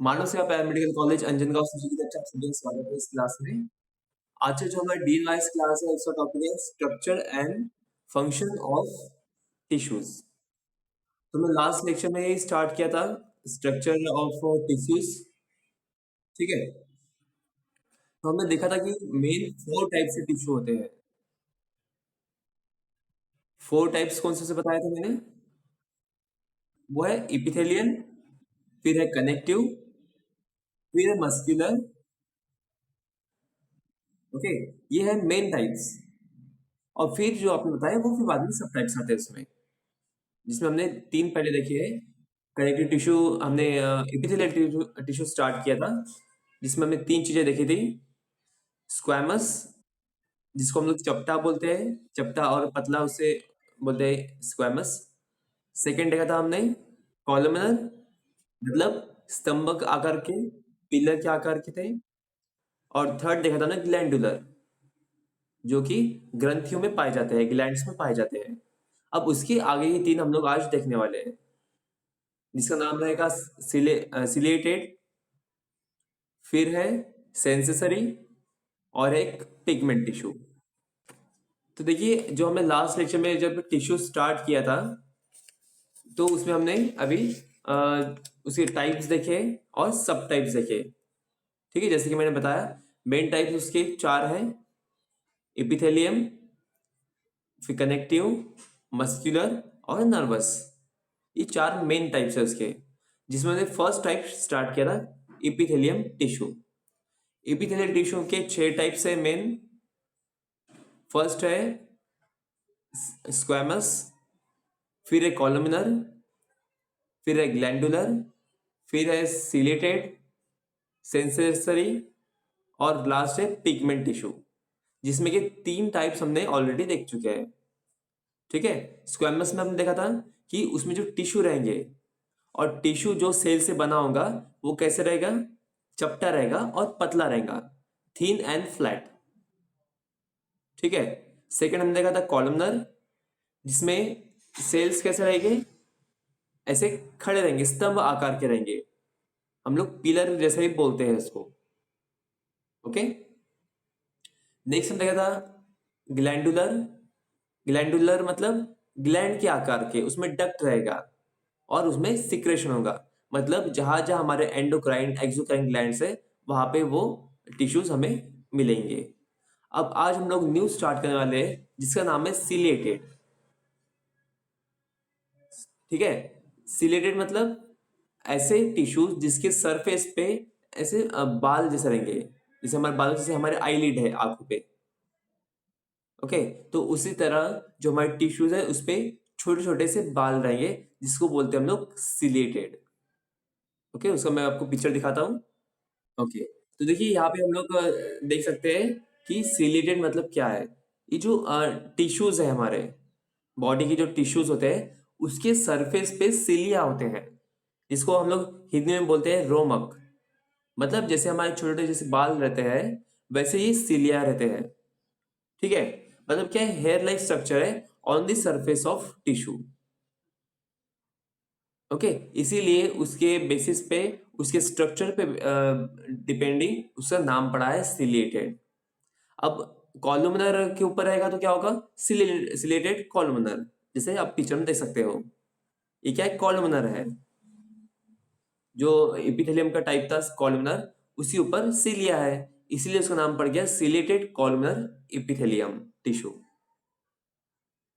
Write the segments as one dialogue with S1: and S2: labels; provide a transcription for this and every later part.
S1: मानव सेवा paramedical college Anjangaon से की कक्षा आप सभी का स्वागत है इस क्लास में। आज से जो हमारा डीन वाइज क्लास है उसका टॉपिक है structure and function of tissues. तो मैं लास्ट लेक्चर में ही स्टार्ट किया था स्ट्रक्चर ऑफ टिश्यूज। ठीक है, तो हमने देखा था कि मेन 4 टाइप से टिश्यू होते हैं। 4 टाइप्स कौन से बताया था मैंने? वो है इपिथेलियल, फिर है कनेक्टिव, फिर है मस्कुलर। ओके, ये है मेन टाइप्स। और फिर जो आपने बताया वो फिर बाद में सब टाइप्स आते हैं उसमें, जिसमें हमने 3 पहले देखे हैं। कनेक्टिव टिश्यू हमने एपिथेलियल टिश्यू स्टार्ट किया था, जिसमें हमने 3 चीजें देखी थी। स्क्वैमस, जिसको हम लोग चपटा बोलते हैं, चपटा और पतला उसे बोलते हैं स्क्वैमस। सेकेंड देखा था हमने कॉलमनर, मतलब स्तंभक आकार के, पिलर के आकार के थे। और थर्ड देखा था ना ग्लैंडुलर, जो कि ग्रंथियों में पाए जाते हैं, ग्लैंड्स में पाए जाते हैं। अब उसके आगे ही 3 हम लोग आज देखने वाले हैं, जिसका नाम रहेगा सिलेटेड, फिर है सेंसेसरी और एक पिगमेंट टिश्यू। तो देखिए, जो हमने लास्ट लेक्चर में जब टिश्यू स्टार्ट किया था तो उसमें हमने अभी उसके टाइप्स देखे और सब टाइप्स देखे। ठीक है, जैसे कि मैंने बताया मेन टाइप्स उसके 4 हैं, एपिथेलियम, फिर कनेक्टिव, मस्कुलर और नर्वस। ये 4 मेन टाइप्स है उसके, जिसमें हमने फर्स्ट टाइप स्टार्ट किया था एपिथेलियम टिश्यू। एपिथेलियल टिश्यू के 6 टाइप्स है मेन। फर्स्ट है स्क्वैमस, फिर है कॉलमनर, फिर है ग्लैंडुलर, फिर है सिलेटेड, सेंसेसरी और लास्ट है पिगमेंट टिश्यू, जिसमें के 3 टाइप्स हमने ऑलरेडी देख चुके हैं। ठीक है, स्क्वैमस में हमने देखा था कि उसमें जो टिश्यू रहेंगे और टिश्यू जो सेल से बना होगा वो कैसे रहेगा, चपटा रहेगा और पतला रहेगा, थिन एंड फ्लैट। ठीक है, सेकंड हमने देखा था कॉलमनर, जिसमें सेल्स कैसे रहेंगे, ऐसे खड़े रहेंगे, स्तंभ आकार के रहेंगे, हम लोग पिलर जैसे ही बोलते हैं इसको। ओके, नेक्स्ट हम देखा था ग्लैंडुलर। ग्लैंडुलर मतलब ग्लैंड के आकार के, उसमें डक्ट रहेगा और उसमें सिक्रेशन होगा, मतलब जहां जहां हमारे एंडोक्राइन एक्सोक्राइन ग्लैंड्स है वहां पे वो टिश्यूज हमें मिलेंगे। अब आज हम लोग न्यू स्टार्ट करने वाले हैं, जिसका नाम है सिलिएटेड। ठीक है, सिलेटेड मतलब ऐसे टिश्यूज जिसके सरफेस पे ऐसे बाल जैसे रहेंगे, जैसे हमारे बाल, जैसे हमारे आईलिड है आंखों पे। ओके, तो उसी तरह जो हमारे टिश्यूज है उस पे छोटे छोटे से बाल रहेंगे, जिसको बोलते हैं हम लोग सिलेटेड। ओके, उसका मैं आपको पिक्चर दिखाता हूँ। ओके, तो देखिए यहाँ पे हम लोग देख सकते हैं कि सिलेटेड मतलब क्या है। ये जो टिश्यूज है हमारे बॉडी की, जो टिश्यूज होते हैं उसके सरफेस पे सिलिया होते हैं, जिसको हम लोग हिंदी में बोलते हैं रोमक। मतलब जैसे हमारे छोटे छोटे जैसे बाल रहते हैं वैसे ही सिलिया रहते हैं। ठीक है, मतलब क्या है, हेयर लाइक स्ट्रक्चर है on the surface of tissue. Okay, इसीलिए उसके बेसिस पे, उसके स्ट्रक्चर पे डिपेंडिंग उसका नाम पड़ा है सिलिएटेड। अब कॉलमनर के ऊपर रहेगा तो क्या होगा, सिलेटेड कॉलमनर, जैसे आप पिक्चर में देख सकते हो। ये क्या है, कॉलमनर है, जो एपिथेलियम का टाइप था कॉलमनर, उसी ऊपर सिलिया है, इसीलिए उसका नाम पड़ गया chelated columnar epithelium tissue.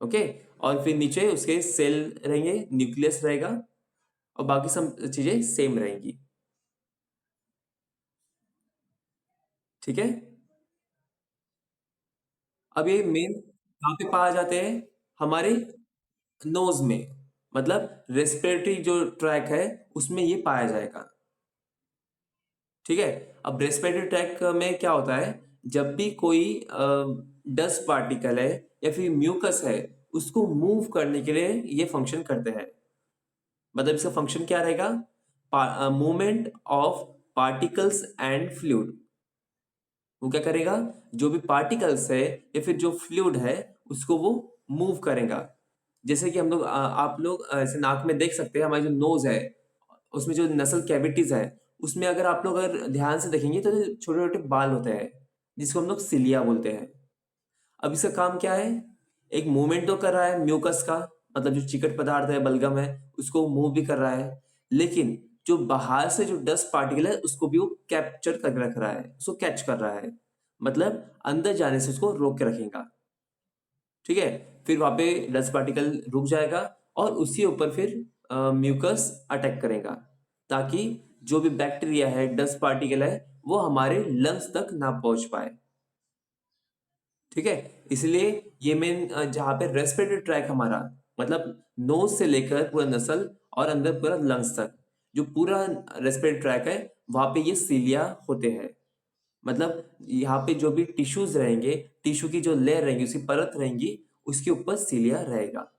S1: Okay, और फिर नीचे उसके सेल रहेंगे, न्यूक्लियस रहेगा और बाकी सब चीजें सेम रहेंगी। ठीक है, अब ये मेन कहाँ पे पाए जाते हैं, हमारे नोज में, मतलब रेस्पिरेटरी जो ट्रैक है उसमें ये पाया जाएगा। ठीक है, अब रेस्पिरेटरी ट्रैक में क्या होता है, जब भी कोई डस्ट पार्टिकल है या फिर म्यूकस है उसको मूव करने के लिए ये फंक्शन करते हैं। मतलब इसका फंक्शन क्या रहेगा, movement of particles and fluid. वो क्या करेगा, जो भी पार्टिकल्स है या फिर जो फ्लूइड है उसको वो मूव करेगा। जैसे कि हम लोग आप लोग ऐसे नाक में देख सकते हैं, हमारी जो नोज है उसमें जो नसल कैविटीज है उसमें अगर आप लोग अगर ध्यान से देखेंगे तो छोटे-छोटे बाल होते हैं, जिसको हम लोग सिलिया बोलते हैं। अब इसका काम क्या है? एक मूवमेंट तो कर रहा है म्यूकस का, मतलब जो चिकट पदार्थ है, बलगम है, उसको मूव भी कर रहा है। लेकिन जो बाहर से जो डस्ट पार्टिकल है, उसको भी वो कैप्चर कर रख रहा है, उसको कैच कर रहा है। मतलब अंदर जाने से उसको रोक के रखेगा। ठीक है? फिर वहाँ पे डस्ट पार्टिकल रुक जाएगा और उसी ऊपर फिर म्यूकस अटैक करेगा, ताकि जो भी बैक्टीरिया है, डस्ट पार्टिकल है, वो हमारे लंग्स तक ना पहुँच पाए। ठीक है? इसलिए ये मेन जहाँ पे रेस्पिरेटरी ट्रैक हमारा, मतलब नोज से लेकर पूरा नसल और अंदर पूरा लंग्स तक, जो पूरा रेस्पिरेटरी ट्रैक है, वहाँ पे ये सीलिया होते हैं। मतलब यहाँ पे जो भी टिश्यूज रहेंगे, टिश्यू की जो लेयर रहेंगी, उसकी परत रहेंगी, उसके ऊपर सीलिया रहेगा।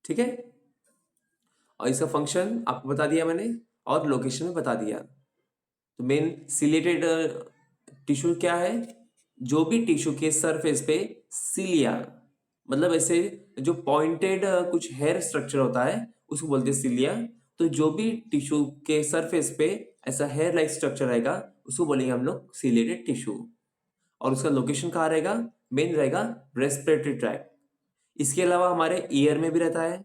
S1: ठीक है? और इसका फंक्शन आपको बता दिया मैंने और लोकेशन में बता दिया। तो मेन सिलिएटेड टिश्यू क्या है? जो भी टिश्यू के सरफेस पे सिलिया, मतलब ऐसे जो पॉइंटेड कुछ हेयर स्ट्रक्चर होता है, उसको बोलते हैं सिलिया। तो जो भी टिश्यू के सरफेस पे ऐसा हेयर लाइक स्ट्रक्चर रहेगा, उसको बोलेंगे हम लोग सिलिएटेड टिश्यू। और उसका लोकेशन कहाँ रहेगा? मेन रहेगा रेस्पिरेटरी ट्रैक। इसके अलावा हमारे ईयर में भी रहता है,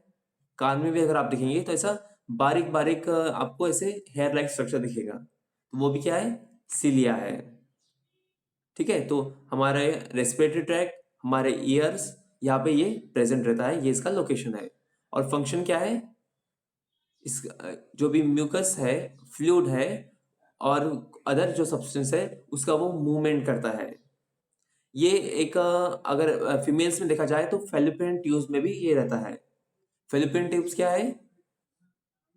S1: कान में भी अगर आप देखेंगे तो ऐसा बारीक बारीक आपको ऐसे हेयर लाइक स्ट्रक्चर दिखेगा, तो वो भी क्या है? सिलिया है। ठीक है? तो हमारे रेस्पिरेटरी ट्रैक, हमारे ईयर्स, यहाँ पे ये प्रेजेंट रहता है, ये इसका लोकेशन है। और फंक्शन क्या है? इस जो भी म्यूकस है, फ्लूइड है और अदर जो सब्सटेंस है, उसका वो मूवमेंट करता है। ये एक अगर फीमेल्स में देखा जाए तो फेलोपियन ट्यूब्स में भी ये रहता है। फेलोपियन ट्यूब्स क्या है?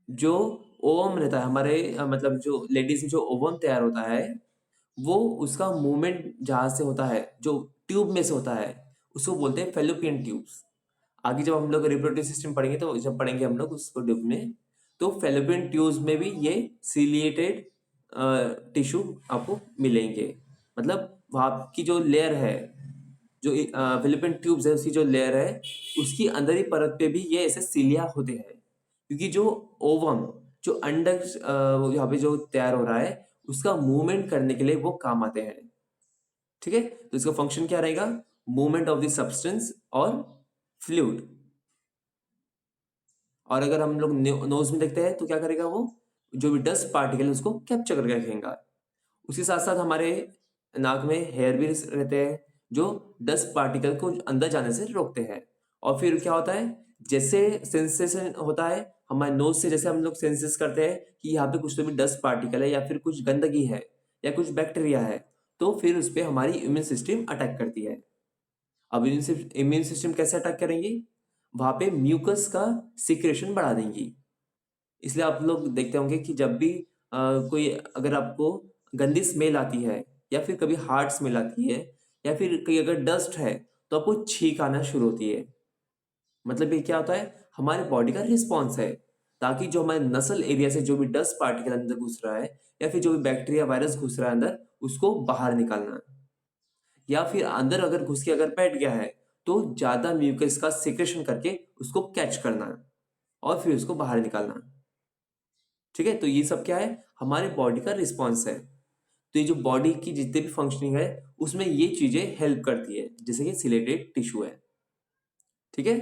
S1: जो ओवम रहता है हमारे मतलब जो लेडीज में जो ओवम तैयार होता है, वो उसका मूवमेंट जहाँ से होता है, जो ट्यूब में से होता है, उसको बोलते हैं फेलोपियन ट्यूब्स। आगे जब हम लोग रिप्रोडक्टिव सिस्टम पढ़ेंगे, तो जब पढ़ेंगे हम लोग उसको ट्यूब में, तो फेलोपियन ट्यूब्स में भी ये सीलिएटेड टिश्यू आपको मिलेंगे। मतलब वहाँ की जो लेयर है, जो फिलिपिन ट्यूब्स है, उसकी जो लेयर है, उसकी अंदर ही परत पे भी ये ऐसे सीलिया होते हैं। क्योंकि जो ओवम, जो अंडर यहाँ पे जो तैयार हो रहा है, उसका मूवमेंट करने के लिए वो काम आते हैं। ठीक है? तो इसका फंक्शन क्या रहेगा? मूवमेंट ऑफ द सब्सटेंस और फ्लूइड। और अगर हम लोग नोज में देखते हैं तो क्या करेगा वो? जो भी डस्ट पार्टिकल है उसको कैप्चर करके रखेगा। उसके साथ साथ हमारे नाक में हेयर भी रहते हैं, जो डस्ट पार्टिकल को अंदर जाने से रोकते हैं। और फिर क्या होता है? जैसे सेंसेशन होता है हमारे नोज से, जैसे हम लोग सेंसेस करते हैं कि यहाँ पे कुछ तो भी डस्ट पार्टिकल है या फिर कुछ गंदगी है या कुछ बैक्टीरिया है, तो फिर उस पर हमारी इम्यून सिस्टम अटैक करती है। अब इम्यून सिस्टम कैसे अटैक करेंगी? वहां पे म्यूकस का सिक्रेशन बढ़ा देंगी। इसलिए आप लोग देखते होंगे कि जब भी कोई अगर आपको गंदी स्मेल आती है या फिर कभी हार्ड स्मेल आती है या फिर कहीं अगर डस्ट है, तो आपको छींक आना शुरू होती है। मतलब ये क्या होता है? हमारे बॉडी का रिस्पॉन्स है, ताकि जो हमारे नसल एरिया से जो भी डस्ट पार्टिकल अंदर घुस रहा है या फिर जो भी बैक्टीरिया वायरस घुस रहा है अंदर, उसको बाहर निकालना। या फिर अंदर अगर घुस के अगर बैठ गया है, तो ज्यादा म्यूकस का सिक्रेशन करके उसको कैच करना और फिर उसको बाहर निकालना। ठीक है? तो ये सब क्या है? हमारे बॉडी का रिस्पॉन्स है। तो ये जो बॉडी की जितने भी फंक्शनिंग है, उसमें ये चीजें हेल्प करती है, जैसे कि सिलेटेड टिश्यू है। ठीक है?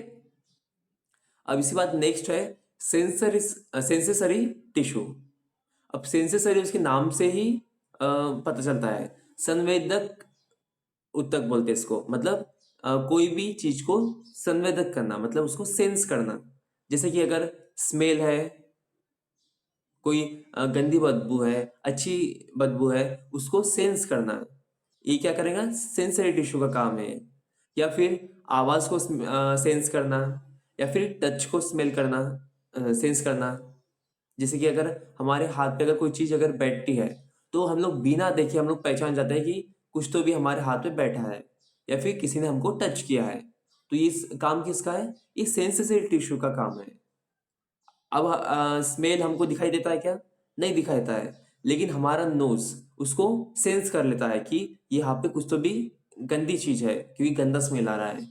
S1: अब इसी बात नेक्स्ट है सेंसरी सेंसेसरी टिश्यू। अब सेंसेसरी उसके नाम से ही पता चलता है, संवेदक उत्तक बोलते हैं इसको। मतलब कोई भी चीज को संवेदक करना, मतलब उसको सेंस करना। जैसे कि अगर स्मेल है, कोई गंदी बदबू है, अच्छी बदबू है, उसको सेंस करना, ये क्या करेगा? सेंसरी टिश्यू का काम है। या फिर आवाज को सेंस करना, या फिर टच को स्मेल करना, सेंस करना। जैसे कि अगर हमारे हाथ पे अगर कोई चीज अगर बैठती है, तो हम लोग बिना देखे हम लोग पहचान जाते हैं कि कुछ तो भी हमारे हाथ पे बैठा है या फिर किसी ने हमको टच किया है। तो ये काम किसका है? ये सेंसरी टिश्यू का काम है। अब स्मेल हमको दिखाई देता है क्या? नहीं दिखाई देता है, लेकिन हमारा नोज उसको सेंस कर लेता है कि यहाँ पे कुछ तो भी गंदी चीज है, क्योंकि गंदा स्मेल आ रहा है।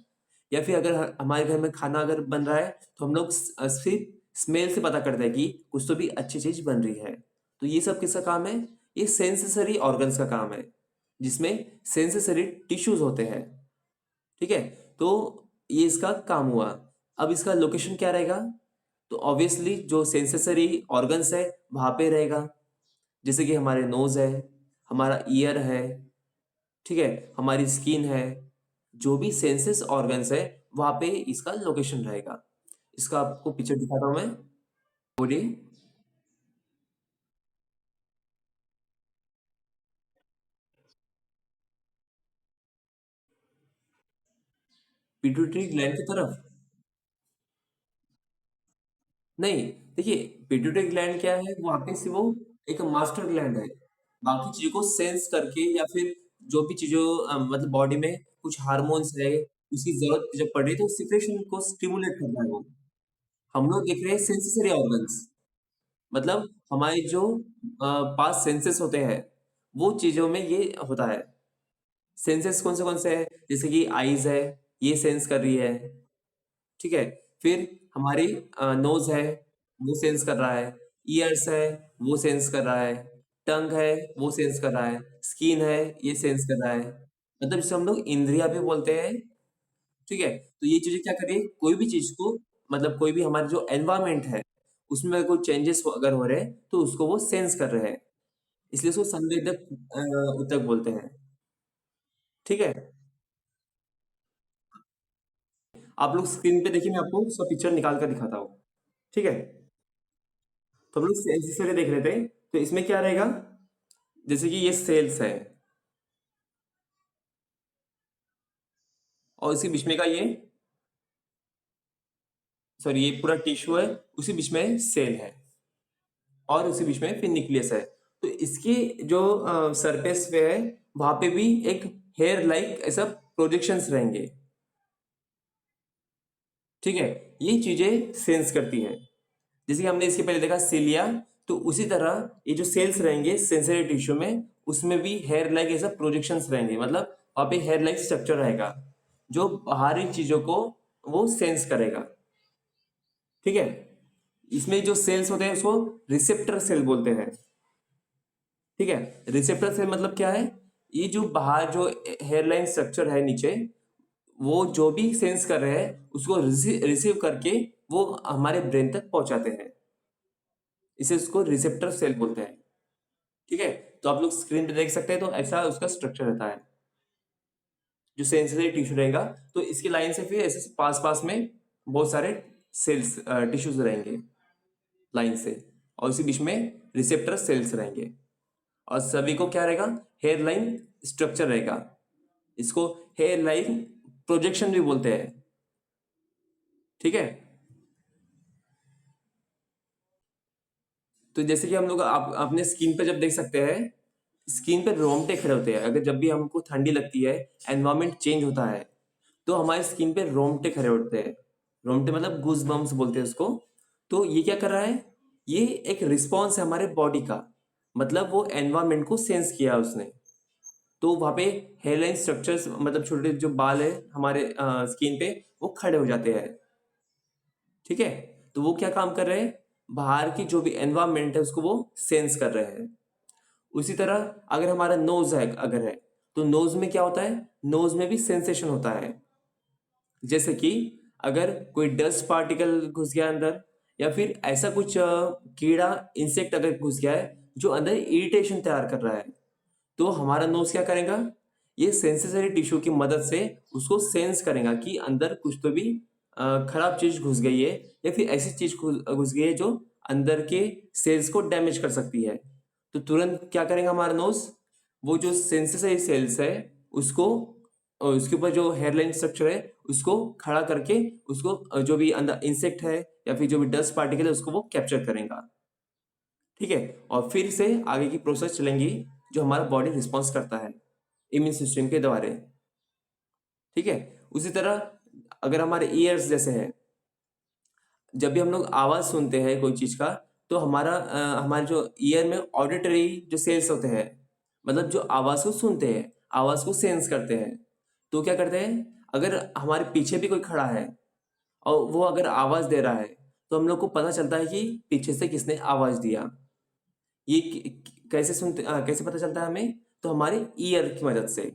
S1: या फिर अगर हमारे घर में खाना अगर बन रहा है, तो हम लोग सिर्फ स्मेल से पता करते हैं कि कुछ तो भी अच्छी चीज बन रही है। तो ये सब किसका काम है? ये सेंसरी ऑर्गन्स का काम है, जिसमें सेंसरी टिश्यूज होते हैं। ठीक है, तो ये इसका काम हुआ। अब इसका लोकेशन क्या रहेगा? तो ऑब्वियसली जो सेंसरी ऑर्गन्स है वहां पे रहेगा, जैसे कि हमारे नोज है, हमारा ईयर है, ठीक है, हमारी स्किन है। जो भी सेंसेस ऑर्गन्स है वहां पे इसका लोकेशन रहेगा। इसका आपको पिक्चर दिखाता हूं मैं। बोलिए। पिट्यूटरी ग्लैंड की तरफ? नहीं, देखिए, पिट्यूटरी ग्लैंड क्या है, वो आपके से वो एक मास्टर ग्लैंड है। बाकी चीजों को सेंस करके या फिर जो भी चीजों मतलब बॉडी में कुछ हार्मोन्स है, उसकी जरूरत जब पड़े तो सिक्रेशन को स्टिमुलेट करता है वो। हम लोग देख रहे हैं सेंसरी ऑर्गन्स, मतलब हमारे जो पास सेंसेस होते हैं वो चीजों में ये होता है। सेंसेस कौन से हैं? जैसे कि आईज है, ये सेंस कर रही है, ठीक है। फिर हमारी नोज है, वो सेंस कर रहा है। ईयर्स है, वो सेंस कर रहा है। टंग है, वो सेंस कर रहा है। स्किन है, ये सेंस कर रहा है। मतलब जिसे हम लोग इंद्रिया भी बोलते हैं, ठीक है। तो ये चीजें क्या करिए, कोई भी चीज को, मतलब कोई भी हमारे जो एनवायरमेंट है उसमें कोई चेंजेस अगर हो रहे हैं तो उसको वो सेंस कर रहे हैं, इसलिए उसको संवेदक ऊतक बोलते हैं। ठीक है, आप लोग स्क्रीन पे देखिए, मैं आपको उसका पिक्चर निकाल कर दिखाता हूँ। ठीक है, तो हम लोग सेल्स से देख रहे थे, तो इसमें क्या रहेगा, जैसे कि ये सेल्स है और इसी बीच में का ये, सॉरी, ये पूरा टिश्यू है, उसी बीच में सेल है और उसी बीच में फिर न्यूक्लियस है। तो इसके जो सरफेस पे है वहां पे भी एक हेयर लाइक ऐसा प्रोजेक्शंस रहेंगे। ठीक है, ये चीजें सेंस करती हैं। जैसे कि हमने इसके पहले देखा सिलिया, तो उसी तरह ये जो सेल्स रहेंगे सेंसरी टिश्यू में, उसमें भी हेयर लाइक ऐसा प्रोजेक्शंस रहेंगे, मतलब वहां पे हेयर लाइक स्ट्रक्चर रहेगा जो बाहरी चीजों को वो सेंस करेगा। ठीक है, इसमें जो सेल्स होते हैं उसको रिसेप्टर सेल बोलते हैं। ठीक है, रिसेप्टर सेल मतलब क्या है, ये जो बाहर जो हेयरलाइन स्ट्रक्चर है नीचे, वो जो भी सेंस कर रहे हैं उसको रिसीव करके वो हमारे ब्रेन तक पहुंचाते हैं, इसे उसको रिसेप्टर सेल बोलते हैं। ठीक है, तो आप लोग स्क्रीन पे देख सकते हैं, तो ऐसा उसका स्ट्रक्चर रहता है जो सेंसरी टिश्यू रहेगा। तो इसकी लाइन से फिर ऐसे पास पास में बहुत सारे सेल्स टिश्यूज रहेंगे लाइन से, और इसी बीच में रिसेप्टर सेल्स रहेंगे, और सभी को क्या रहेगा, हेयर लाइन स्ट्रक्चर रहेगा। इसको हेयर लाइन प्रोजेक्शन भी बोलते हैं। ठीक है, तो जैसे कि हम लोग आप अपने स्किन पे जब देख सकते हैं, स्किन पे रोंगटे खड़े होते हैं अगर जब भी हमको ठंडी लगती है, एनवायरमेंट चेंज होता है, तो हमारे स्किन पे रोंगटे खड़े होते हैं। रोंगटे मतलब गूज बम्स बोलते हैं उसको। तो ये क्या कर रहा है, ये एक रिस्पॉन्स है हमारे बॉडी का, मतलब वो एनवायरमेंट को सेंस किया उसने। तो वहां पे हेयरलाइन स्ट्रक्चर्स, मतलब छोटे जो बाल है हमारे स्किन पे, वो खड़े हो जाते हैं। ठीक है, तो वो क्या काम कर रहे हैं, बाहर की जो भी एनवायरमेंट है उसको वो सेंस कर रहे हैं। उसी तरह अगर हमारा नोज है अगर है, तो नोज में क्या होता है, नोज में भी सेंसेशन होता है। जैसे कि अगर कोई डस्ट पार्टिकल घुस गया अंदर, या फिर ऐसा कुछ कीड़ा, इंसेक्ट अगर घुस गया है जो अंदर इरिटेशन तैयार कर रहा है, तो हमारा नोज क्या करेगा, ये सेंसरी टिश्यू की मदद से उसको सेंस करेगा कि अंदर कुछ तो भी खराब चीज घुस गई है, या फिर ऐसी चीज घुस घुस गई है जो अंदर के सेल्स को डैमेज कर सकती है। तो तुरंत क्या करेगा हमारा नोज, वो जो सेंसरी सेल्स है उसको, और उसके ऊपर जो हेयरलाइन स्ट्रक्चर है उसको खड़ा करके, उसको जो भी अंदर इंसेक्ट है या फिर जो भी डस्ट पार्टिकल है उसको वो कैप्चर करेगा। ठीक है, और फिर से आगे की प्रोसेस चलेंगी जो हमारा बॉडी रिस्पॉन्स करता है इम्यून सिस्टम के द्वारा। ठीक है, उसी तरह अगर हमारे ईयर्स जैसे हैं, जब भी हम लोग आवाज सुनते हैं कोई चीज का, तो हमारे जो ईयर में ऑडिटरी जो सेल्स होते हैं, मतलब जो आवाज को सुनते हैं, आवाज को सेंस करते हैं, तो क्या करते हैं, अगर हमारे पीछे भी कोई खड़ा है और वो अगर आवाज दे रहा है, तो हम लोग को पता चलता है कि पीछे से किसने आवाज दिया। ये कैसे पता चलता है हमें? तो हमारे ईयर की मदद से।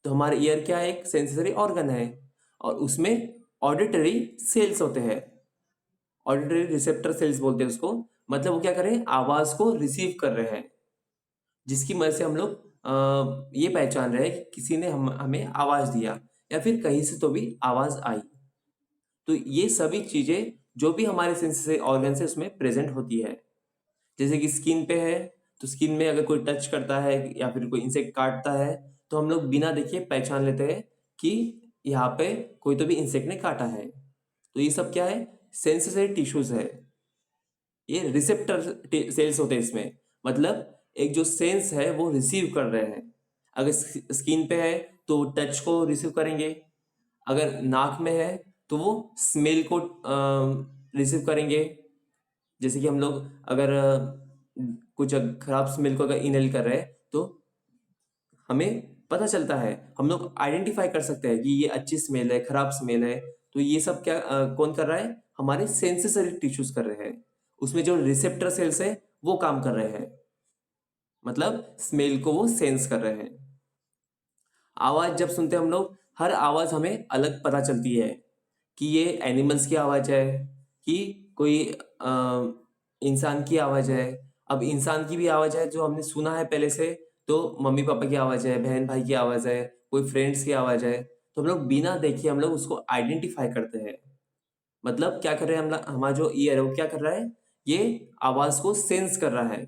S1: तो हमारे ईयर क्या है? एक सेंसरी ऑर्गन है, और उसमें ऑडिटरी सेल्स होते हैं। ऑडिटरी रिसेप्टर सेल्स बोलते हैं उसको। मतलब वो क्या कर रहे हैं? आवाज को रिसीव कर रहे हैं, जिसकी मदद से हम लोग ये पहचान रहे हैं कि किसी ने हमें आवाज दिया, या फिर कहीं से तो भी आवाज आई। तो ये सभी चीजें जो भी हमारे सेंसरी ऑर्गन से उसमें प्रेजेंट होती है। जैसे कि स्किन पे है, तो स्किन में अगर कोई टच करता है या फिर कोई इंसेक्ट काटता है, तो हम लोग बिना देखे पहचान लेते हैं कि यहाँ पे कोई तो भी इंसेक्ट ने काटा है। तो ये सब क्या है? सेंसरी टिश्यूज है। ये रिसेप्टर सेल्स होते हैं इसमें। मतलब एक जो सेंस है वो रिसीव कर रहे हैं। अगर स्किन पे है तो टच को रिसीव करेंगे, अगर नाक में है तो वो स्मेल को रिसीव करेंगे। जैसे कि हम लोग अगर कुछ खराब स्मेल को अगर इनहेल कर रहे हैं, तो हमें पता चलता है, हम लोग आइडेंटिफाई कर सकते हैं कि ये अच्छी स्मेल है, खराब स्मेल है। तो ये सब क्या कौन कर रहा है? हमारे सेंसरी टिश्यूज कर रहे हैं। उसमें जो रिसेप्टर सेल्स है वो काम कर रहे हैं, मतलब स्मेल को वो सेंस कर रहे हैं। आवाज जब सुनते हैं हम लोग, हर आवाज हमें अलग पता चलती है कि ये एनिमल्स की आवाज है, कि कोई इंसान की आवाज है। अब इंसान की भी आवाज है जो हमने सुना है पहले से, तो मम्मी पापा की आवाज है, बहन भाई की आवाज है, कोई फ्रेंड्स की आवाज है। तो हम लोग बिना देखे हम लोग उसको आइडेंटिफाई करते हैं। मतलब क्या कर रहे हैं हम? हमारा जो ईयर है वो क्या कर रहा है? ये आवाज को सेंस कर रहा है।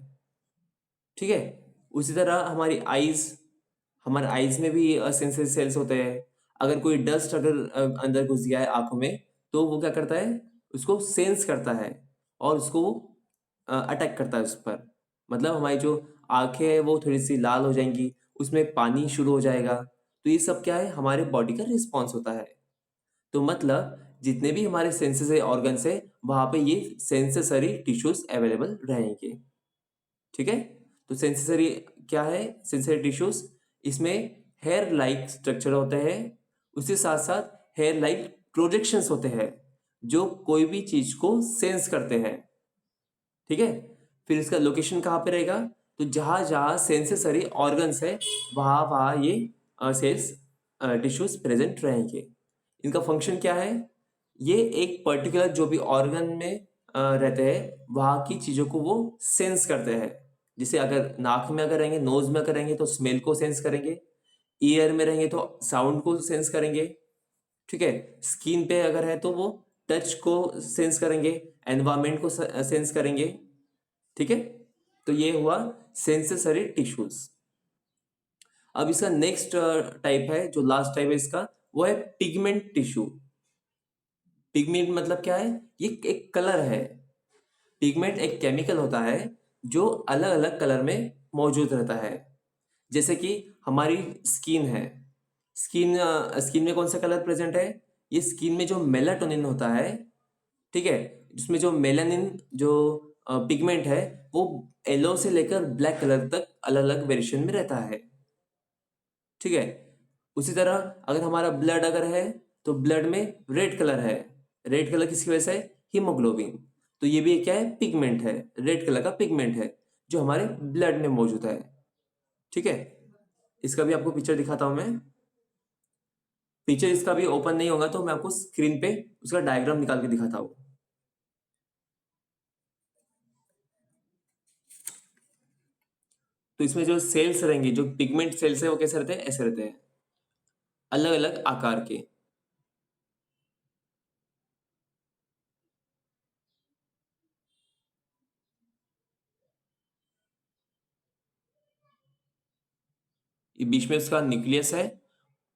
S1: ठीक है। उसी तरह हमारे आईज में भी सेंसरी सेल्स होते हैं। अगर कोई डस्ट अगर अंदर घुस गया है आंखों में, तो वो क्या करता है? उसको सेंस करता है, और उसको अटैक करता है उस पर। मतलब हमारी जो आंखें हैं वो थोड़ी सी लाल हो जाएंगी, उसमें पानी शुरू हो जाएगा। तो ये सब क्या है? हमारे बॉडी का रिस्पॉन्स होता है। तो मतलब जितने भी हमारे सेंसेस ऑर्गन्स है, वहां पे ये सेंसेसरी टिश्यूज अवेलेबल रहेंगे। ठीक है। तो सेंसरी क्या है? सेंसरी टिश्यूज, इसमें हेयर लाइक स्ट्रक्चर होते हैं। उसके साथ साथ हेयर लाइक प्रोजेक्शंस होते हैं, जो कोई भी चीज को सेंस करते हैं। ठीक है। फिर इसका लोकेशन कहाँ पे रहेगा? तो जहां जहां सेंसरी ऑर्गन्स है, वहां वहां ये सेल्स टिश्यूज प्रेजेंट रहेंगे। इनका फंक्शन क्या है? ये एक पर्टिकुलर जो भी ऑर्गन में रहते हैं, वहां की चीजों को वो सेंस करते हैं। जैसे अगर नाक में अगर रहेंगे, नोज में अगर रहेंगे तो स्मेल को सेंस करेंगे। ईयर में रहेंगे तो साउंड को सेंस करेंगे। ठीक है। स्किन पे अगर है तो वो टच को सेंस करेंगे, एनवायरमेंट को सेंस करेंगे। ठीक है। तो ये हुआ सेंसरी टिश्यूज। अब इसका नेक्स्ट टाइप है, जो लास्ट टाइप है इसका, वो है पिगमेंट टिश्यू। पिगमेंट मतलब क्या है? ये एक कलर है। पिगमेंट एक केमिकल होता है जो अलग अलग कलर में मौजूद रहता है। जैसे कि हमारी स्किन है। स्किन में कौन सा कलर प्रेजेंट है? ये स्किन में जो मेलाटोनिन होता है, ठीक है, जिसमें जो मेलानिन जो पिगमेंट है, वो येलो से लेकर ब्लैक कलर तक अलग अलग वेरिएशन में रहता है। ठीक है। उसी तरह अगर हमारा ब्लड अगर है, तो ब्लड में रेड कलर है। रेड कलर किसकी वजह से है? हीमोग्लोबिन। तो ये भी क्या है? पिगमेंट है, रेड कलर का पिगमेंट है, जो हमारे ब्लड में मौजूद है। ठीक है। इसका भी आपको पिक्चर दिखाता हूं मैं। पिक्चर इसका भी ओपन नहीं होगा, तो मैं आपको स्क्रीन पे उसका डायग्राम निकाल के दिखाता हूँ। तो इसमें जो सेल्स रहेंगे, जो पिगमेंट सेल्स है, वो कैसे रहते हैं? ऐसे रहते हैं, अलग अलग आकार के। ये बीच में उसका न्यूक्लियस है,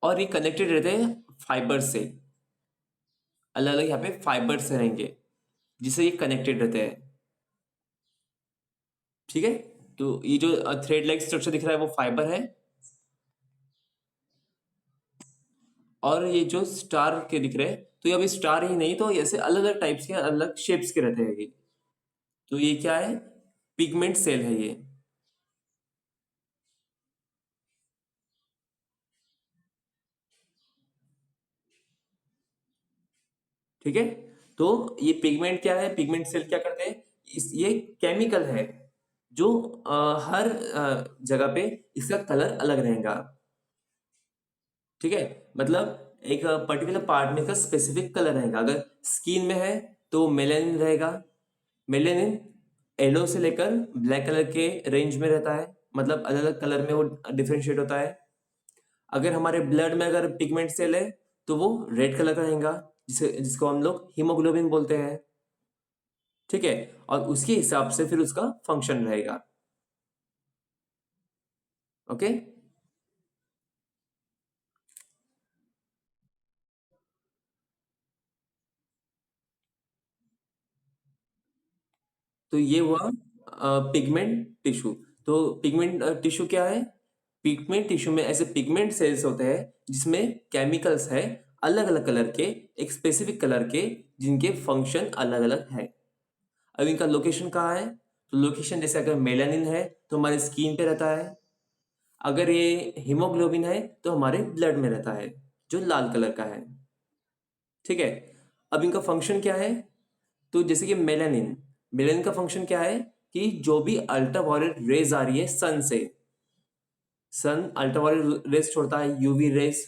S1: और ये कनेक्टेड रहते हैं फाइबर से। अलग अलग यहाँ पे फाइबर से रहेंगे, जिससे ये कनेक्टेड रहते हैं। ठीक है। तो ये जो थ्रेड लाइक स्ट्रक्चर दिख रहा है वो फाइबर है। और ये जो स्टार के दिख रहे हैं, तो ये अभी स्टार ही नहीं, तो ऐसे अलग अलग टाइप्स के, अलग अलग शेप्स के रहते हैं ये। तो ये क्या है? पिगमेंट सेल है ये। ठीक है। तो ये पिगमेंट क्या है? पिगमेंट सेल क्या करते हैं? ये केमिकल है जो हर जगह पे इसका कलर अलग रहेगा। ठीक है, मतलब एक पर्टिकुलर पार्ट में इसका स्पेसिफिक कलर रहेगा। अगर स्किन में है तो मेलानिन रहेगा। मेलानिन येलो से लेकर ब्लैक कलर के रेंज में रहता है, मतलब अलग अलग कलर में वो डिफरेंशिएट होता है। अगर हमारे ब्लड में अगर पिगमेंट सेल है तो वो रेड कलर का रहेगा, जिसको हम लोग हीमोग्लोबिन बोलते हैं। ठीक है, और उसके हिसाब से फिर उसका फंक्शन रहेगा। ओके, तो ये हुआ पिगमेंट टिश्यू। तो पिगमेंट टिश्यू क्या है? पिगमेंट टिश्यू में ऐसे पिगमेंट सेल्स होते हैं जिसमें केमिकल्स है अलग अलग कलर के, एक स्पेसिफिक कलर के, जिनके फंक्शन अलग अलग है। अब इनका लोकेशन कहाँ है? तो लोकेशन जैसे अगर मेलानिन है तो हमारे स्किन पे रहता है। अगर ये हीमोग्लोबिन है तो हमारे ब्लड में रहता है, जो लाल कलर का है। ठीक है, अब इनका फंक्शन क्या है? तो जैसे कि मेलानिन, मेलानिन का फंक्शन क्या है कि जो भी अल्ट्रावायलेट रेज आ रही है सन से, सन अल्ट्रावायलेट रेज छोड़ता है, यूवी रेज,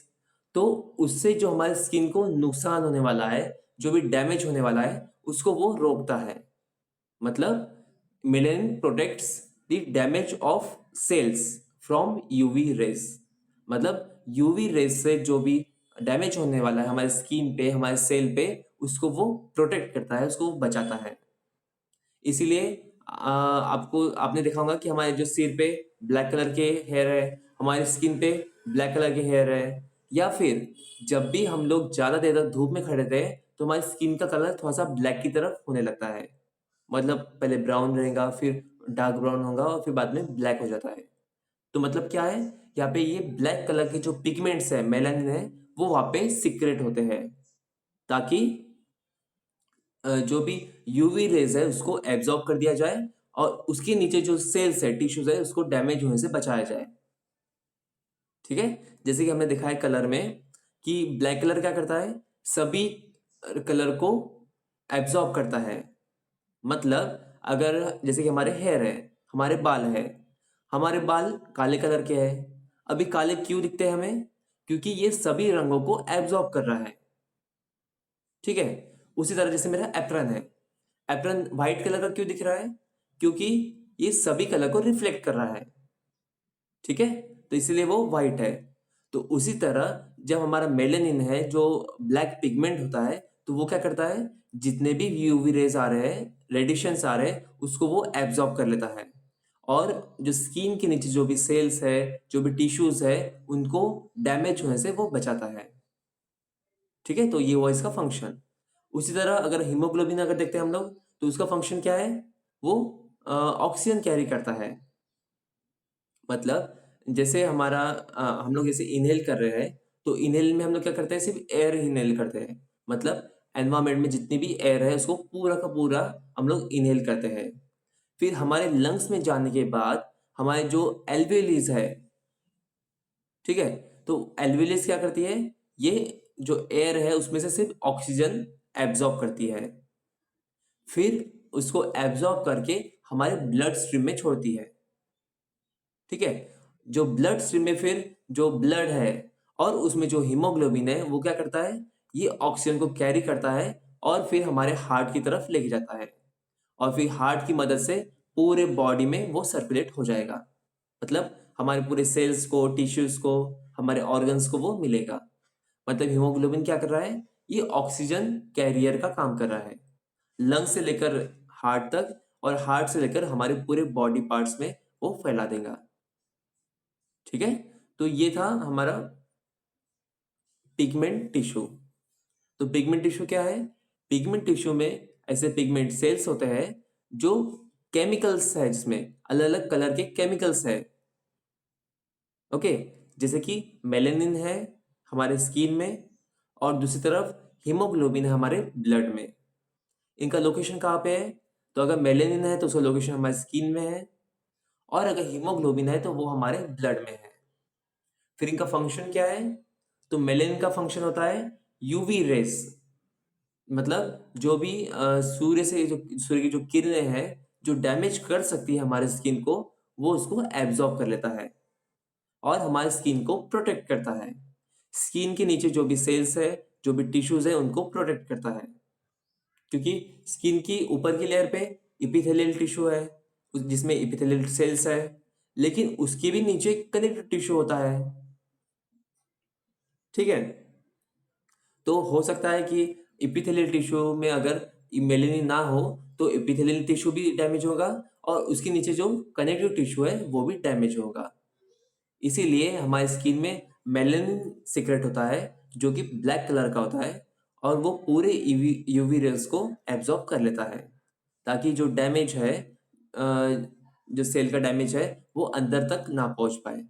S1: तो उससे जो हमारे स्किन को नुकसान होने वाला है, जो भी डैमेज होने वाला है, उसको वो रोकता है। मतलब melanin protects the damage of cells from UV rays. मतलब यूवी रेज से जो भी डैमेज होने वाला है हमारे स्किन पे, हमारे सेल पे, उसको वो प्रोटेक्ट करता है, उसको वो बचाता है। इसीलिए आपको आपने देखा होगा कि हमारे जो सिर पे ब्लैक कलर के हेयर है, हमारे स्किन पे ब्लैक कलर के हेयर है, या फिर जब भी हम लोग ज्यादा देर तक धूप में खड़े थे तो हमारी स्किन का कलर थोड़ा सा ब्लैक की तरफ होने लगता है। मतलब पहले ब्राउन रहेगा, फिर डार्क ब्राउन होगा, और फिर बाद में ब्लैक हो जाता है। तो मतलब क्या है, यहाँ पे ये ब्लैक कलर के जो पिगमेंट्स है, मेलानिन है, वो वहां पे सीक्रेट होते हैं, ताकि जो भी यूवी रेज है उसको एब्जॉर्ब कर दिया जाए, और उसके नीचे जो सेल्स है, टिश्यूज है, उसको डैमेज होने से बचाया जाए। ठीक है, जैसे कि हमने देखा है कलर में कि ब्लैक कलर क्या करता है, सभी कलर को एब्जॉर्ब करता है। मतलब अगर जैसे कि हमारे हेयर है, हमारे बाल है, हमारे बाल काले कलर के हैं। अभी काले क्यों दिखते हैं हमें? क्योंकि ये सभी रंगों को एब्जॉर्ब कर रहा है। ठीक है, उसी तरह जैसे मेरा एप्रन है, एप्रन व्हाइट कलर का क्यों दिख रहा है? क्योंकि ये सभी कलर को रिफ्लेक्ट कर रहा है। ठीक है, तो इसीलिए वो व्हाइट है। तो उसी तरह जब हमारा मेलेनिन है, जो ब्लैक पिगमेंट होता है, तो वो क्या करता है, जितने भी यूवी रेज आ रहे हैं, रेडिएशंस आ रहे हैं, उसको वो एब्जॉर्ब कर लेता है, और जो स्किन के नीचे जो भी सेल्स है, जो भी टिश्यूज है, उनको डैमेज होने से वो बचाता है। ठीक है, तो ये हुआ इसका फंक्शन। उसी तरह अगर हीमोग्लोबिन अगर देखते हैं हम लोग, तो उसका फंक्शन क्या है? वो ऑक्सीजन कैरी करता है। मतलब जैसे हमारा हम लोग जैसे इनहेल कर रहे हैं, तो इनहेल में हम लोग क्या करते हैं, सिर्फ एयर इनहेल करते हैं। मतलब एनवायरमेंट में जितनी भी एयर है उसको पूरा का पूरा हम लोग इनहेल करते हैं। फिर हमारे लंग्स में जाने के बाद हमारे जो एल्वेलीज है, ठीक है, तो एल्वेलीज क्या करती है, ये जो एयर है उसमें से सिर्फ ऑक्सीजन एब्जॉर्ब करती है, फिर उसको एब्जॉर्ब करके हमारे ब्लड स्ट्रीम में छोड़ती है। ठीक है, जो ब्लड स्ट्रीम में फिर जो ब्लड है और उसमें जो हीमोग्लोबिन है वो क्या करता है, ये ऑक्सीजन को कैरी करता है, और फिर हमारे हार्ट की तरफ लेके जाता है, और फिर हार्ट की मदद से पूरे बॉडी में वो सर्कुलेट हो जाएगा। मतलब हमारे पूरे सेल्स को, टिश्यूज को, हमारे ऑर्गन्स को वो मिलेगा। मतलब हीमोग्लोबिन क्या कर रहा है, ये ऑक्सीजन कैरियर का काम कर रहा है, लंग से लेकर हार्ट तक, और हार्ट से लेकर हमारे पूरे बॉडी पार्ट्स में वो फैला देगा। ठीक है, तो ये था हमारा पिगमेंट टिश्यू। तो पिगमेंट टिश्यू क्या है? पिगमेंट टिश्यू में ऐसे पिगमेंट सेल्स होते हैं जो केमिकल्स है, जिसमें अलग अलग कलर के केमिकल्स है। ओके, जैसे कि मेलेनिन है हमारे स्किन में, और दूसरी तरफ हीमोग्लोबिन है हमारे ब्लड में। इनका लोकेशन कहाँ पे है? तो अगर मेलेनिन है तो उसका लोकेशन हमारे स्किन में है, और अगर हीमोग्लोबिन है तो वो हमारे ब्लड में है। फिर इनका फंक्शन क्या है? तो मेलेनिन का फंक्शन होता है यूवी रेस। मतलब जो भी सूर्य से जो सूर्य की जो किरणें हैं, जो डैमेज कर सकती है हमारे स्किन को, वो उसको एब्जॉर्ब कर लेता है और हमारे स्किन को प्रोटेक्ट करता है। स्किन के नीचे जो भी सेल्स है, जो भी टिश्यूज है, उनको प्रोटेक्ट करता है, क्योंकि स्किन की ऊपर की लेयर पे इपिथेलियल टिश्यू है जिसमें इपिथेलियल सेल्स है, लेकिन उसके भी नीचे कनेक्टिव टिश्यू होता है। ठीक है, तो हो सकता है कि इपिथेलियल टिश्यू में अगर मेलेनिन ना हो तो इपिथेलियल टिश्यू भी डैमेज होगा और उसके नीचे जो कनेक्टिव टिश्यू है वो भी डैमेज होगा। इसीलिए हमारी स्किन में मेलेनिन सीक्रेट होता है जो कि ब्लैक कलर का होता है और वो पूरे यूवी रेज को एब्जॉर्ब कर लेता है, ताकि जो डैमेज है, जो सेल का डैमेज है, वो अंदर तक ना पहुंच पाए।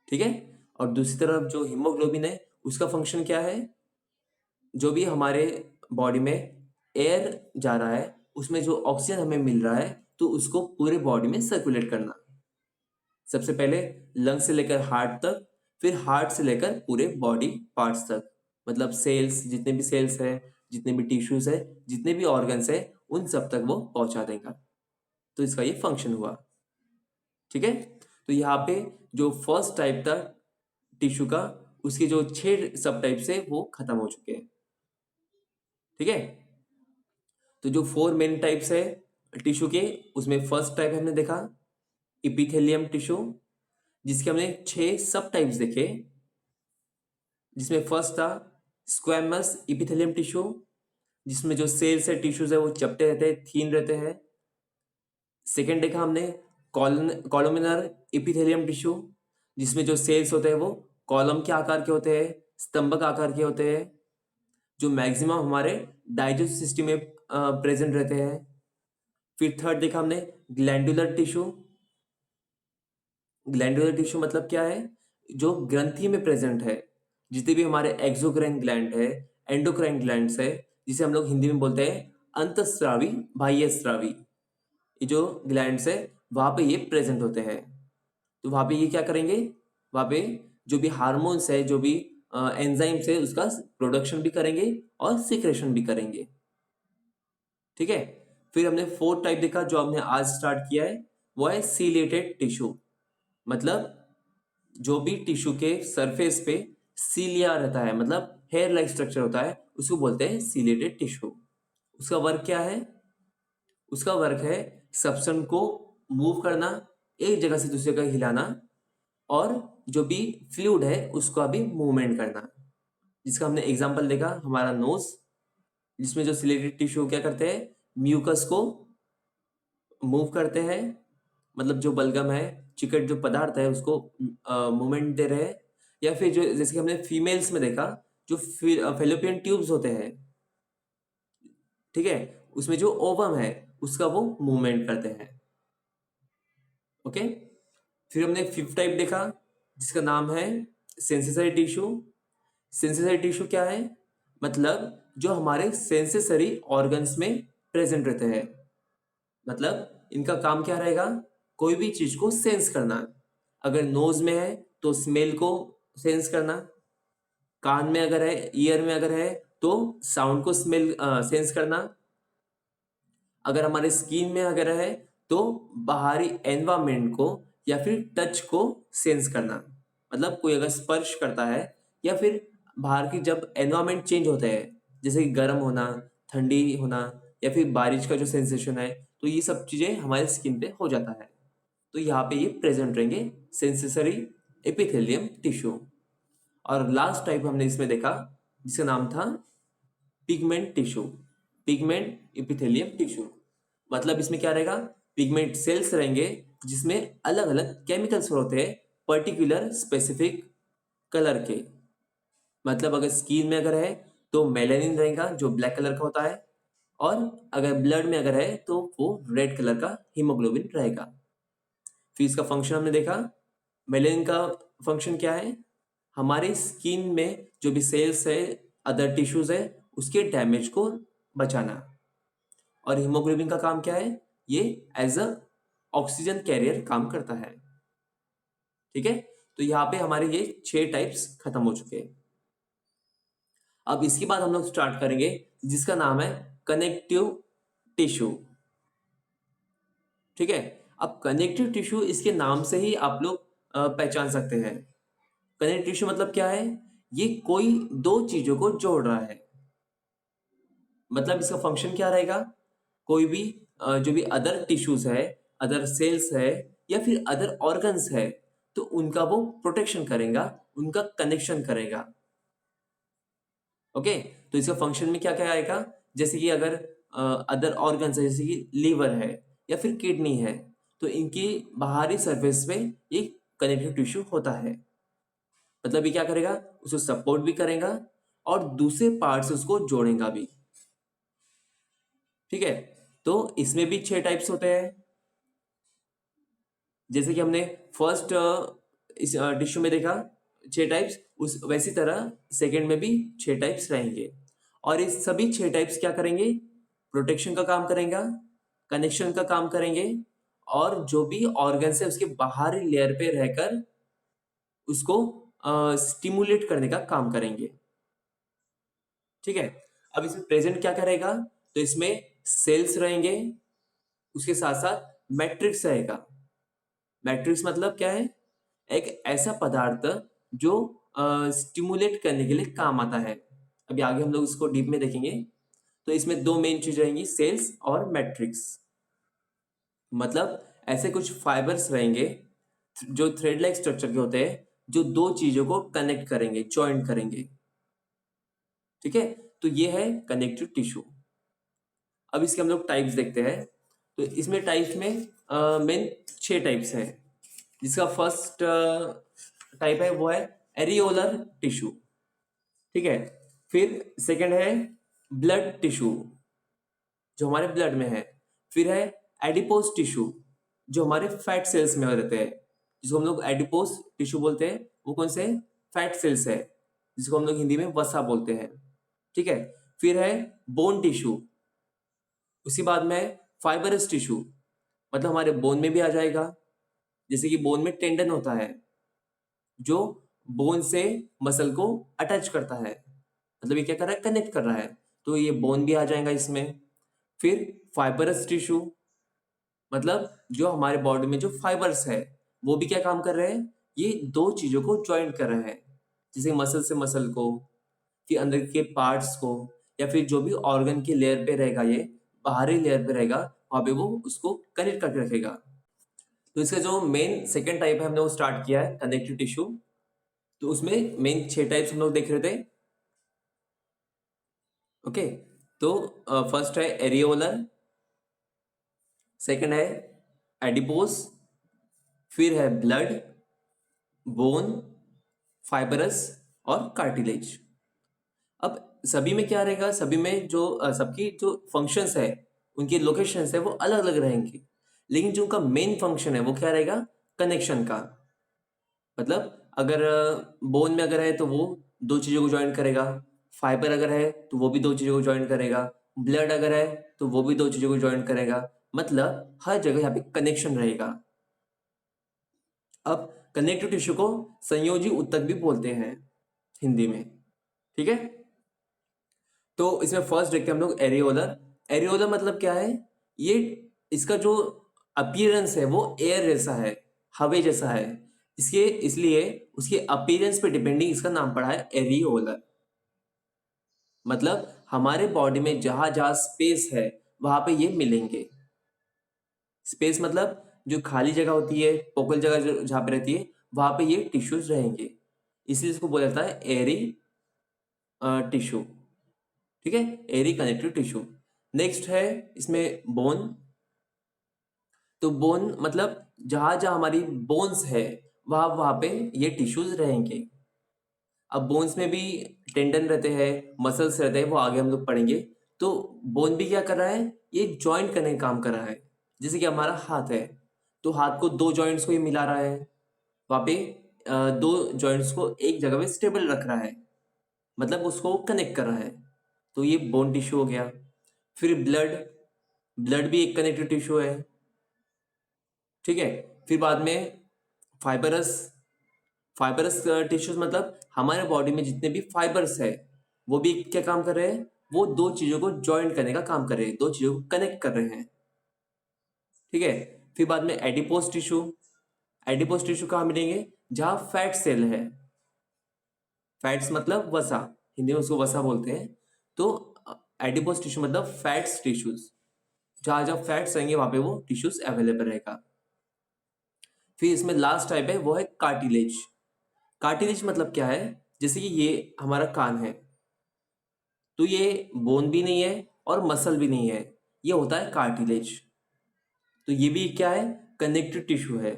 S1: ठीक है, और दूसरी तरफ जो हीमोग्लोबिन है उसका फंक्शन क्या है? जो भी हमारे बॉडी में एयर जा रहा है उसमें जो ऑक्सीजन हमें मिल रहा है तो उसको पूरे बॉडी में सर्कुलेट करना। सबसे पहले लंग से लेकर हार्ट तक, फिर हार्ट से लेकर पूरे बॉडी पार्ट्स तक, मतलब सेल्स, जितने भी सेल्स है, जितने भी टिश्यूज है, जितने भी ऑर्गन्स है, उन सब तक वो पहुंचा देगा। तो इसका ये फंक्शन हुआ। ठीक है, तो यहाँ पे जो फर्स्ट टाइप था टिश्यू का, उसके जो 6 सब टाइप्स है वो खत्म हो चुके हैं। ठीक है, तो जो 4 मेन टाइप्स है टिश्यू के, उसमें फर्स्ट टाइप हमने देखा इपिथेलियम टिश्यू, जिसके हमने 6 सब टाइप्स देखे, जिसमें फर्स्ट था स्क्वैमस इपिथेलियम टिश्यू, जिसमें जो सेल्स है, टिश्यूज है, वो चपटे रहते हैं, थीन रहते हैं। सेकेंड देखा हमने कॉलमिनर इपिथेलियम टिश्यू, जिसमें जो सेल्स होते हैं वो कॉलम के आकार के होते हैं, स्तंभक आकार के होते हैं, जो मैक्सिमम हमारे डाइजेस्टिव सिस्टम में प्रेजेंट रहते हैं। फिर थर्ड देखा हमने ग्लैंडुलर टिश्यू। ग्लैंडुलर टिश्यू मतलब क्या है? जो ग्रंथि में प्रेजेंट है, जितने भी हमारे एक्सोक्राइन ग्लैंड है, एंडोक्राइन ग्लैंड्स है, जिसे हम लोग हिंदी में बोलते हैं अंतःस्रावी, बाह्यस्रावी, ये जो ग्लैंड्स है वहां पे ये प्रेजेंट होते हैं। तो वहां पे ये क्या करेंगे? वहां पे जो भी हार्मोन्स है, जो भी एंजाइम्स है, उसका प्रोडक्शन भी करेंगे और सिक्रेशन भी करेंगे। ठीक है, फिर हमने फोर्थ टाइप देखा जो हमने आज स्टार्ट किया है, वो है सीलिएटेड टिश्यू। मतलब जो भी टिश्यू के सरफेस पे सीलिया रहता है, मतलब हेयर लाइक स्ट्रक्चर होता है, उसको बोलते हैं सीलिएटेड टिश्यू। उसका वर्क क्या है? उसका वर्क है सब्सटेंस को मूव करना, एक जगह से दूसरी जगह हिलाना, और जो भी फ्लूइड है उसका भी मूवमेंट करना। जिसका हमने एग्जांपल देखा हमारा नोज, जिसमें जो सिलेटेड टिश्यू क्या करते हैं, म्यूकस को मूव करते हैं, मतलब जो बलगम है, चिकट जो पदार्थ है, उसको मूवमेंट दे रहे हैं। या फिर जो जैसे कि हमने फीमेल्स में देखा, जो फेलोपियन ट्यूब्स होते हैं, ठीक है, उसमें जो ओवम है उसका वो मूवमेंट करते हैं। ओके, फिर हमने फिफ्थ टाइप देखा जिसका नाम है सेंसेसरी टिश्यू। सेंसेसरी टिश्यू क्या है? मतलब जो हमारे सेंसेसरी ऑर्गन्स में प्रेजेंट रहते हैं। मतलब इनका काम क्या रहेगा? कोई भी चीज को सेंस करना। अगर नोज में है तो स्मेल को सेंस करना, कान में अगर है, ईयर में अगर है तो साउंड को स्मेल सेंस करना, अगर हमारे स्किन में अगर है तो बाहरी एनवायरमेंट को या फिर टच को सेंस करना। मतलब कोई अगर स्पर्श करता है या फिर बाहर की जब एनवायरमेंट चेंज होते हैं, जैसे कि गर्म होना, ठंडी होना, या फिर बारिश का जो सेंसेशन है, तो ये सब चीजें हमारे स्किन पे हो जाता है। तो यहाँ पे ये प्रेजेंट रहेंगे सेंसेसरी एपिथेलियम टिश्यू। और लास्ट टाइप हमने इसमें देखा जिसका नाम था pigment tissue, pigment epithelium tissue. मतलब इसमें क्या रहेगा? पिगमेंट सेल्स रहेंगे जिसमें अलग अलग केमिकल्स होते हैं पर्टिकुलर स्पेसिफिक कलर के। मतलब अगर स्किन में अगर है तो मेलानिन रहेगा जो ब्लैक कलर का होता है, और अगर ब्लड में अगर है तो वो रेड कलर का हीमोग्लोबिन रहेगा। फिर इसका फंक्शन हमने देखा, मेलेनिन का फंक्शन क्या है? हमारी स्किन में जो भी सेल्स है, अदर टिश्यूज है, उसके डैमेज को बचाना। और हीमोग्लोबिन का काम क्या है? ये एज अ ऑक्सीजन कैरियर काम करता है। ठीक है, तो यहाँ पे हमारे ये 6 टाइप्स खत्म हो चुके हैं। अब इसके बाद हम लोग स्टार्ट करेंगे जिसका नाम है कनेक्टिव टिश्यू। ठीक है। अब कनेक्टिव टिश्यू इसके नाम से ही आप लोग पहचान सकते हैं। कनेक्टिव टिश्यू मतलब क्या है? ये कोई दो चीजों को जोड़ रहा है। मतलब इसका फंक्शन क्या रहेगा? कोई भी जो भी अदर टिश्यूज है, अदर सेल्स है या फिर अदर ऑर्गन्स है, तो उनका वो प्रोटेक्शन करेगा, उनका कनेक्शन करेगा। ओके, तो इसका फंक्शन में क्या क्या आएगा? जैसे कि अगर अदर ऑर्गन्स है, जैसे कि लीवर है या फिर किडनी है, तो इनकी बाहरी सरफेस में ये कनेक्टिव टिश्यू होता है। मतलब ये क्या करेगा? उसको सपोर्ट भी करेगा और दूसरे पार्ट से उसको जोड़ेगा भी। ठीक है, तो इसमें भी 6 टाइप्स होते हैं। जैसे कि हमने फर्स्ट इस टिश्यू में देखा 6 टाइप्स, उस वैसी तरह सेकंड में भी 6 टाइप्स रहेंगे। और इस सभी 6 टाइप्स क्या करेंगे? प्रोटेक्शन का काम करेगा, कनेक्शन का काम करेंगे, और जो भी ऑर्गन्स है उसके बाहरी लेयर पे रहकर उसको स्टिमुलेट करने का काम करेंगे। ठीक है, अब इसमें प्रेजेंट क्या करेगा? तो इसमें सेल्स रहेंगे, उसके साथ साथ मैट्रिक्स रहेगा। मैट्रिक्स मतलब क्या है? एक ऐसा पदार्थ जो स्टिमुलेट करने के लिए काम आता है। अभी आगे हम लोग इसको डीप में देखेंगे। तो इसमें दो मेन चीज रहेंगी, सेल्स और मैट्रिक्स। मतलब ऐसे कुछ फाइबर्स रहेंगे जो थ्रेड लाइक स्ट्रक्चर के होते हैं, जो दो चीजों को कनेक्ट करेंगे, जॉइंट करेंगे। ठीक है, तो ये है कनेक्टिव टिश्यू। अब इसके हम लोग टाइप्स देखते हैं। तो इसमें टाइप्स में मेन 6 टाइप्स हैं। जिसका फर्स्ट टाइप है वो है एरियोलर टिश्यू। ठीक है, फिर सेकंड है ब्लड टिश्यू, जो हमारे ब्लड में है। फिर है एडिपोज टिश्यू, जो हमारे फैट सेल्स में रहते हैं, जिसको हम लोग एडिपोज टिश्यू बोलते हैं। वो कौन से? फैट सेल्स है, जिसको हम लोग हिंदी में वसा बोलते हैं। ठीक है, फिर है बोन टिश्यू। उसी बाद में है फाइबरस टिश्यू, मतलब हमारे बोन में भी आ जाएगा। जैसे कि बोन में टेंडन होता है, जो बोन से मसल को अटैच करता है। मतलब ये क्या कर रहा है? कनेक्ट कर रहा है। तो ये बोन भी आ जाएगा इसमें। फिर फाइबरस टिश्यू, मतलब जो हमारे बॉडी में जो फाइबर्स है, वो भी क्या काम कर रहे हैं? ये दो चीजों को ज्वाइंट कर रहे हैं। जैसे मसल से मसल को, फिर अंदर के पार्ट्स को, या फिर जो भी ऑर्गन की लेयर पे रहेगा, ये बाहरी लेयर पे रहेगा, वहां पे वो उसको कनेक्ट करके रखेगा। तो इसका जो मेन सेकेंड टाइप है, हमने वो स्टार्ट किया है कनेक्टिव टिश्यू। तो उसमें मेन 6 टाइप्स हम लोग देख रहे थे। ओके, तो फर्स्ट है एरियोलर, सेकंड है एडिपोस, फिर है ब्लड, बोन, फाइबरस और कार्टिलेज। अब सभी में क्या रहेगा? सभी में जो सबकी जो फंक्शंस है, उनकी लोकेशंस है, वो अलग अलग रहेंगी। लेकिन जो उनका मेन फंक्शन है वो क्या रहेगा? कनेक्शन का। मतलब अगर बोन में अगर है तो वो दो चीजों को ज्वाइन करेगा, फाइबर अगर है तो वो भी दो चीजों को ज्वाइन करेगा, ब्लड अगर है तो वो भी दो चीजों को ज्वाइन करेगा। मतलब हर जगह यहाँ पे कनेक्शन रहेगा। अब कनेक्टिव टिश्यू को संयोजी ऊतक भी बोलते हैं हिंदी में। ठीक है, तो इसमें फर्स्ट देखते हैं हम लोग एरियोलर। एरियोलर मतलब क्या है? ये इसका जो अपीयरेंस है वो एयर जैसा है, हवे जैसा है। इसके इसलिए उसके अपीयरेंस पे डिपेंडिंग इसका नाम पड़ा है एरियोलर। मतलब हमारे बॉडी में जहां जहां स्पेस है वहां पे ये मिलेंगे। स्पेस मतलब जो खाली जगह होती है, फोकल जगह जो जहां पे रहती है, वहां पे ये टिश्यूज रहेंगे। इसलिए इसको बोला जाता है एरी टिश्यू। ठीक है, एरी कनेक्टिव टिश्यू। नेक्स्ट है इसमें बोन। तो बोन मतलब जहां जहां हमारी बोन्स है वहां वहां पे ये टिश्यूज रहेंगे। अब बोन्स में भी टेंडन रहते हैं, मसल्स रहते हैं, वो आगे हम लोग पढ़ेंगे। तो बोन भी क्या कर रहा है? ये जॉइंट करने का काम कर रहा है। जैसे कि हमारा हाथ है, तो हाथ को दो जॉइंट्स को ये मिला रहा है। वहां पे दो जॉइंट्स को एक जगह पे स्टेबल रख रहा है, मतलब उसको कनेक्ट कर रहा है। तो ये बोन टिश्यू हो गया। फिर ब्लड, ब्लड भी एक कनेक्टिव टिश्यू है। ठीक है, फिर बाद में फाइबरस। फाइबरस टिश्यूज मतलब हमारे बॉडी में जितने भी फाइबर्स है, वो भी क्या काम कर रहे हैं? वो दो चीजों को ज्वाइंट करने का काम कर रहे हैं, दो चीजों को कनेक्ट कर रहे हैं। ठीक है, फिर बाद में एडिपोज टिश्यू। एडिपोज टिश्यू कहाँ मिलेंगे? जहाँ फैट सेल है। फैट्स मतलब वसा, हिंदी में उसको वसा बोलते हैं। तो एडिपोज टिश्यू मतलब फैट्स टिश्यूज, जहाँ जहाँ फैट्स रहेंगे वहां पे वो टिश्यूज अवेलेबल रहेगा। फिर इसमें लास्ट टाइप है, वो है कार्टिलेज। कार्टिलेज मतलब क्या है? जैसे कि ये हमारा कान है, तो ये बोन भी नहीं है और मसल भी नहीं है, ये होता है कार्टिलेज। तो ये भी क्या है? कनेक्टिव टिश्यू है।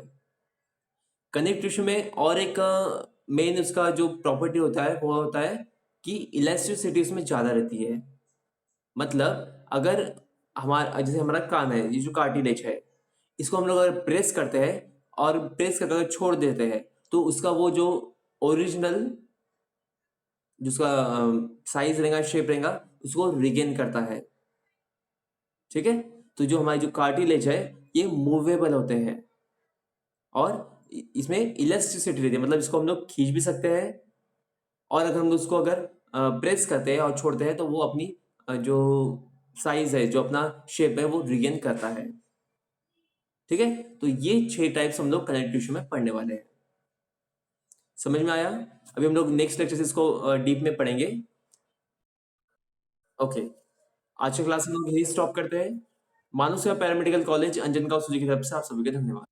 S1: कनेक्टिव टिश्यू में और एक मेन उसका जो प्रॉपर्टी होता है वो होता है कि इलास्टिसिटी उसमें ज़्यादा रहती है। मतलब अगर हमारा, जैसे हमारा कान है, ये जो कार्टिलेज है, इसको हम लोग अगर प्रेस करते हैं और प्रेस करके अगर छोड़ देते हैं, तो उसका वो जो ओरिजिनल, जिसका साइज रहेगा, शेप रहेगा, उसको रिगेन करता है। ठीक है? तो जो हमारी जो कार्टिलेज है, ये मूवेबल होते हैं और इसमें इलास्टिसिटी रहती है, मतलब इसको हम लोग खींच भी सकते हैं, और अगर हम उसको अगर प्रेस करते हैं और छोड़ते हैं तो वो अपनी जो साइज है, जो अपना शेप है, वो रिगेन करता है। ठीक है? तो ये 6 टाइप्स हम लोग कनेक्टिव टिश्यू में पढ़ने वाले हैं। समझ में आया? अभी हम लोग नेक्स्ट लेक्चर से इसको डीप में पढ़ेंगे। ओके, आज की क्लास हम लोग यही स्टॉप करते हैं। मानव सेवा पैरामेडिकल कॉलेज अंजनगांव सूजी की तरफ से आप सभी का धन्यवाद।